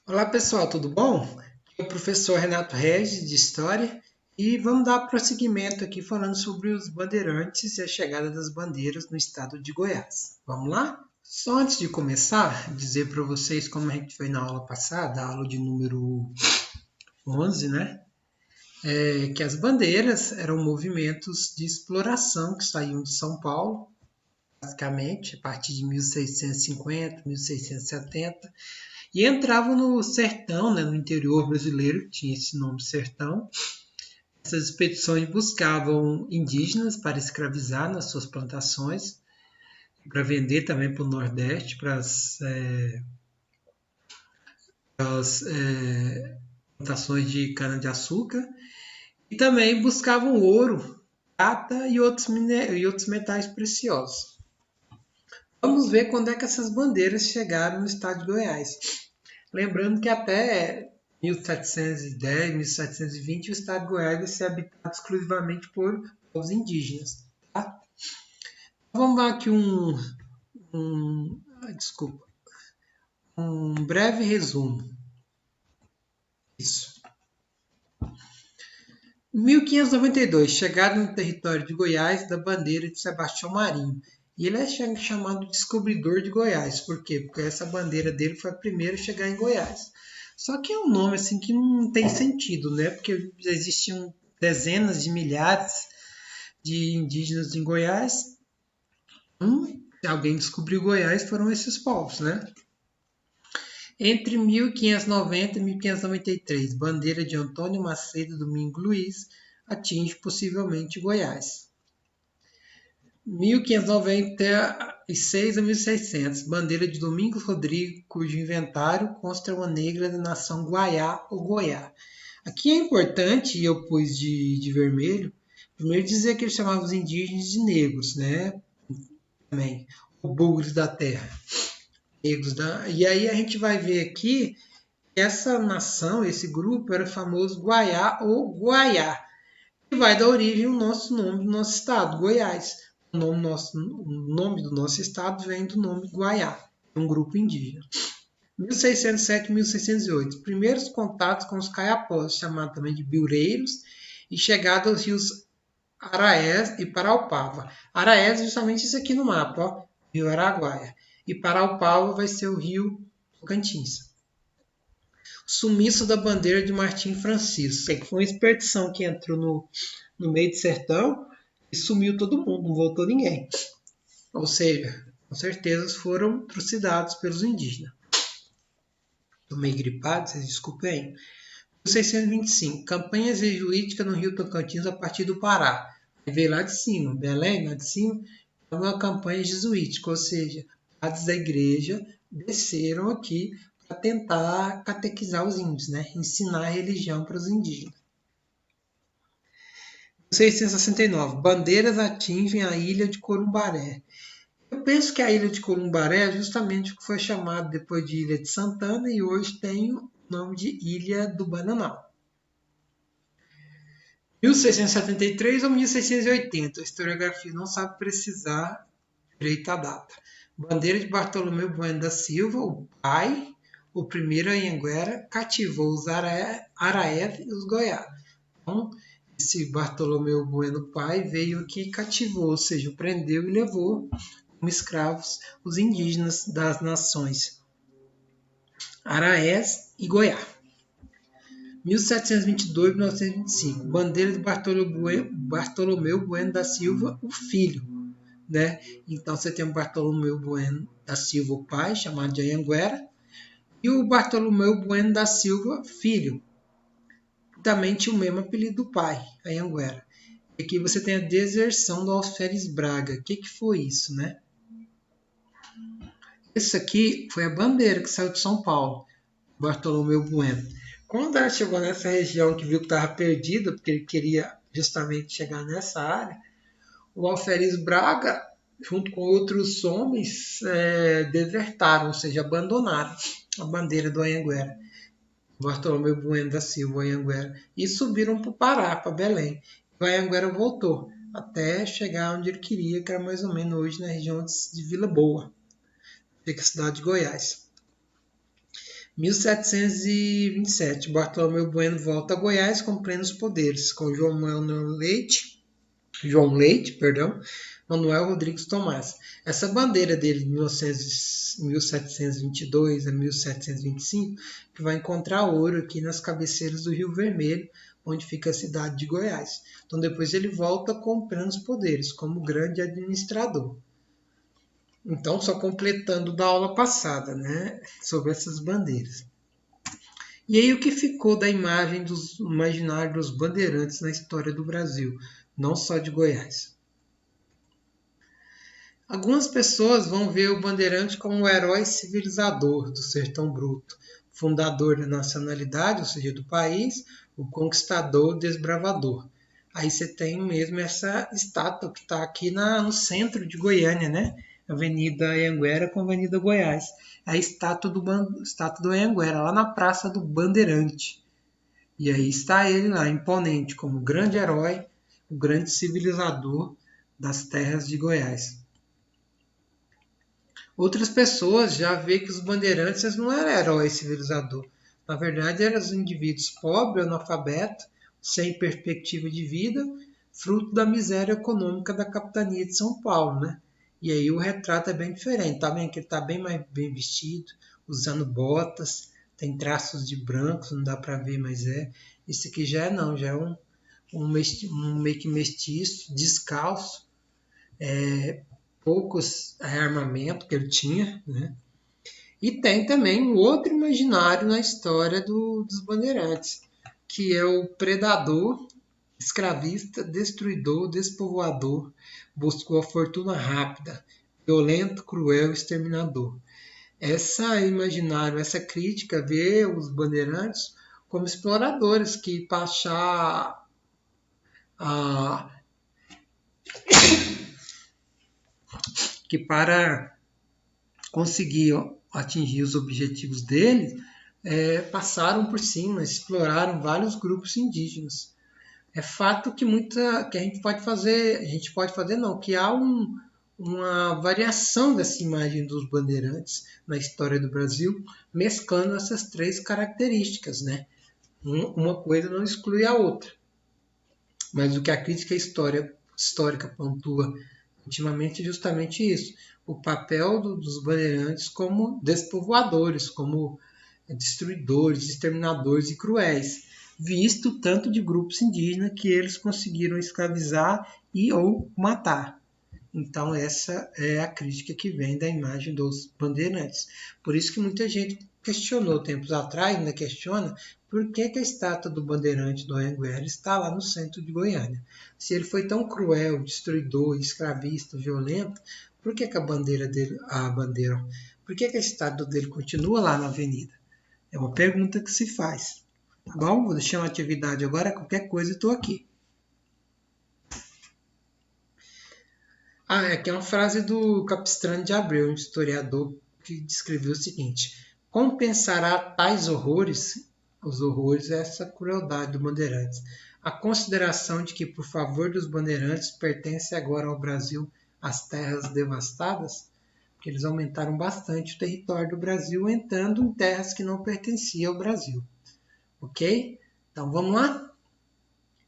Olá pessoal, tudo bom? Aqui é o professor Renato Regis, de História, e vamos dar prosseguimento aqui falando sobre os bandeirantes e a chegada das bandeiras no estado de Goiás. Vamos lá? Só antes de começar, dizer para vocês como a gente foi na aula passada, a aula de número 11, né? Que as bandeiras eram movimentos de exploração que saíam de São Paulo, basicamente, a partir de 1650, 1670, e entravam no sertão, né, no interior brasileiro, que tinha esse nome sertão. Essas expedições buscavam indígenas para escravizar nas suas plantações, para vender também para o Nordeste, para as plantações de cana-de-açúcar, e também buscavam ouro, prata e outros metais preciosos. Vamos ver quando é que essas bandeiras chegaram no estado de Goiás. Lembrando que até 1710, 1720, o estado de Goiás vai ser habitado exclusivamente por povos indígenas. Tá? Vamos dar aqui desculpa, um breve resumo. Isso. 1592, chegada no território de Goiás da bandeira de Sebastião Marinho. E ele é chamado descobridor de Goiás. Por quê? Porque essa bandeira dele foi a primeira a chegar em Goiás. Só que é um nome assim que não tem sentido, né? Porque existiam dezenas de milhares de indígenas em Goiás. Se alguém descobriu Goiás, foram esses povos, né? Entre 1590 e 1593, bandeira de Antônio Macedo Domingo Luiz atinge possivelmente Goiás. 1596 a 1600, bandeira de Domingos Rodrigues, cujo inventário consta uma negra da nação Guaiá ou Goiá. Aqui é importante, e eu pus de vermelho, primeiro dizer que eles chamavam os indígenas de negros, né? Também, ou bugres da terra. Negros da... E aí a gente vai ver aqui que essa nação, esse grupo, era o famoso Guaiá ou Guaiá, que vai dar origem ao nosso nome do nosso estado, Goiás. O nome do nosso estado vem do nome Guaiá, um grupo indígena. 1607 e 1608, primeiros contatos com os caiapós, chamados também de biureiros, e chegada aos rios Araés e Paraupava. Araés é justamente isso aqui no mapa, ó, Rio Araguaia. E Paraupava vai ser o rio Tocantins. Sumiço da bandeira de Martim Francisco. Que foi uma expedição que entrou no meio do sertão e sumiu todo mundo, não voltou ninguém. Ou seja, com certeza foram trucidados pelos indígenas. Estou meio gripado, vocês desculpem. 1625. Campanha jesuítica no Rio Tocantins a partir do Pará. Aí veio lá de cima, Belém, lá de cima, uma campanha jesuítica, ou seja, padres da igreja desceram aqui para tentar catequizar os índios, né? Ensinar a religião para os indígenas. 1669. Bandeiras atingem a ilha de Corumbaré. Eu penso que a ilha de Corumbaré é justamente o que foi chamado depois de Ilha de Santana e hoje tem o nome de Ilha do Bananal. 1673 ou 1680, a historiografia não sabe precisar direito a data. Bandeira de Bartolomeu Bueno da Silva, o pai, o primeiro Anhanguera, cativou os Araés e os Goiás. Então, esse Bartolomeu Bueno pai veio aqui e cativou, ou seja, prendeu e levou como escravos os indígenas das nações Araés e Goiás. 1722 1925, bandeira de Bartolomeu Bueno da Silva, o filho. Né? Então você tem o Bartolomeu Bueno da Silva, o pai, chamado de Anhanguera, e o Bartolomeu Bueno da Silva, filho. Também tinha o mesmo apelido do pai, Anhanguera. E aqui você tem a deserção do Alferes Braga. O que foi isso, né? Isso aqui foi a bandeira que saiu de São Paulo, Bartolomeu Bueno. Quando ela chegou nessa região que viu que estava perdida, porque ele queria justamente chegar nessa área, o Alferes Braga, junto com outros homens, desertaram, ou seja, abandonaram a bandeira do Anhanguera, Bartolomeu Bueno da Silva, Anhanguera, e subiram para o Pará, para Belém. O Anhanguera voltou até chegar onde ele queria, que era mais ou menos hoje na região de Vila Boa, fica a cidade de Goiás. 1727, Bartolomeu Bueno volta a Goiás com plenos poderes, com João Leite, Manuel Rodrigues Tomás. Essa bandeira dele de 1722 a 1725, que vai encontrar ouro aqui nas cabeceiras do Rio Vermelho, onde fica a cidade de Goiás. Então depois ele volta com plenos poderes, como grande administrador. Então, só completando da aula passada, né, sobre essas bandeiras. E aí o que ficou da imagem dos imaginários dos bandeirantes na história do Brasil, não só de Goiás? Algumas pessoas vão ver o bandeirante como o herói civilizador do sertão bruto, fundador da nacionalidade, ou seja, do país, o conquistador, o desbravador. Aí você tem mesmo essa estátua que está aqui no centro de Goiânia, né? Avenida Anhanguera com Avenida Goiás. A estátua do Anhanguera, lá na Praça do Bandeirante. E aí está ele lá, imponente, como o grande herói, o grande civilizador das terras de Goiás. Outras pessoas já veem que os bandeirantes não eram heróis civilizadores. Na verdade, eram os indivíduos pobres, analfabetos, sem perspectiva de vida, fruto da miséria econômica da capitania de São Paulo, né? E aí o retrato é bem diferente, tá vendo que ele está bem mais bem vestido, usando botas, tem traços de branco, não dá para ver, mas é. Esse aqui já é um meio que mestiço, descalço, poucos armamento que ele tinha, né? E tem também um outro imaginário na história dos bandeirantes, que é o predador, escravista, destruidor, despovoador, buscou a fortuna rápida, violento, cruel, exterminador. Essa imaginário, essa crítica vê os bandeirantes como exploradores que para achar que para conseguir atingir os objetivos deles, passaram por cima, exploraram vários grupos indígenas. É fato que que a gente pode fazer não, que há uma variação dessa imagem dos bandeirantes na história do Brasil, mesclando essas três características, né? Uma coisa não exclui a outra. Mas o que a crítica histórica pontua ultimamente é justamente isso, o papel dos bandeirantes como despovoadores, como destruidores, exterminadores e cruéis, visto o tanto de grupos indígenas que eles conseguiram escravizar e ou matar. Então essa é a crítica que vem da imagem dos bandeirantes. Por isso que muita gente questionou tempos atrás, ainda questiona, por que a estátua do bandeirante do Anhanguera está lá no centro de Goiânia. Se ele foi tão cruel, destruidor, escravista, violento, por que por que a estátua dele continua lá na avenida? É uma pergunta que se faz. Tá bom? Vou deixar uma atividade agora, qualquer coisa eu estou aqui. Aqui é uma frase do Capistrano de Abreu, um historiador, que descreveu o seguinte: compensará tais horrores, os horrores é essa crueldade do Bandeirantes, a consideração de que, por favor dos Bandeirantes, pertence agora ao Brasil as terras devastadas? Porque eles aumentaram bastante o território do Brasil, entrando em terras que não pertenciam ao Brasil. Ok? Então vamos lá?